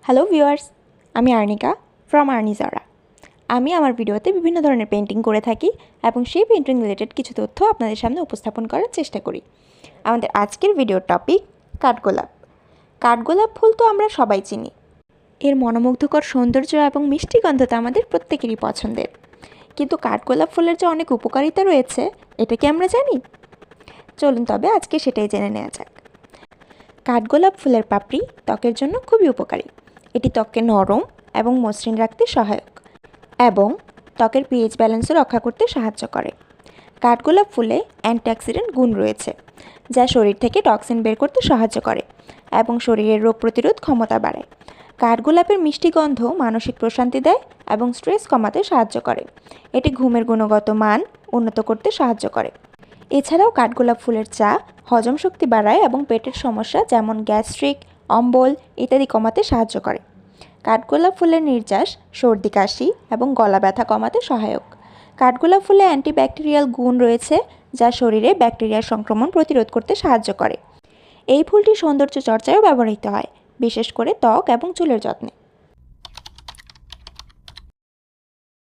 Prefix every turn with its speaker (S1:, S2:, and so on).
S1: Hello viewers, আমি arnica from আর্নিজরা। আমি আমার ভিডিওতে বিভিন্ন ধরনের পেন্টিং করে থাকি এবং সেই পেন্টিং রিলেটেড কিছু তথ্য আপনাদের সামনে উপস্থাপন করার চেষ্টা করি। আমাদের আজকের ভিডিওর টপিক কাঠগোলাপ। কাঠগোলাপ ফুল তো আমরা সবাই চিনি। এর মনোমুগ্ধকর সৌন্দর্য এবং মিষ্টি গন্ধ তো আমাদের প্রত্যেকেরই পছন্দের। কিন্তু কাঠগোলাপ ফুলের যে অনেক উপকারিতা রয়েছে, এটা কি আমরা জানি? চলুন তবে আজকে সেটাই জেনে নেওয়া যাক। কাঠগোলাপ ফুলের পাপড়ি ত্বকের জন্য খুবই উপকারী। এটি ত্বককে নরম এবং মসৃণ রাখতে সহায়ক এবং ত্বকের পিএইচ ব্যালেন্সও রক্ষা করতে সাহায্য করে। কাঠগোলাপ ফুলে অ্যান্টিঅক্সিডেন্ট গুণ রয়েছে, যা শরীর থেকে টক্সিন বের করতে সাহায্য করে এবং শরীরের রোগ প্রতিরোধ ক্ষমতা বাড়ায়। কাঠগোলাপের মিষ্টি গন্ধ মানসিক প্রশান্তি দেয় এবং স্ট্রেস কমাতে সাহায্য করে। এটি ঘুমের গুণগত মান উন্নত করতে সাহায্য করে। এছাড়াও কাঠগোলাপ ফুলের চা হজম শক্তি বাড়ায় এবং পেটের সমস্যা যেমন গ্যাস্ট্রিক, অম্বল ইত্যাদি কমাতে সাহায্য করে। কাঠগোলাপ ফুলের নির্যাস সর্দি কাশি এবং গলা ব্যথা কমাতে সহায়ক। কাঠগোলাপ ফুলে অ্যান্টিব্যাকটেরিয়াল গুণ রয়েছে, যা শরীরে ব্যাকটেরিয়ার সংক্রমণ প্রতিরোধ করতে সাহায্য করে। এই ফুলটি সৌন্দর্য চর্চায়ও ব্যবহৃত হয়, বিশেষ করে ত্বক এবং চুলের যত্নে।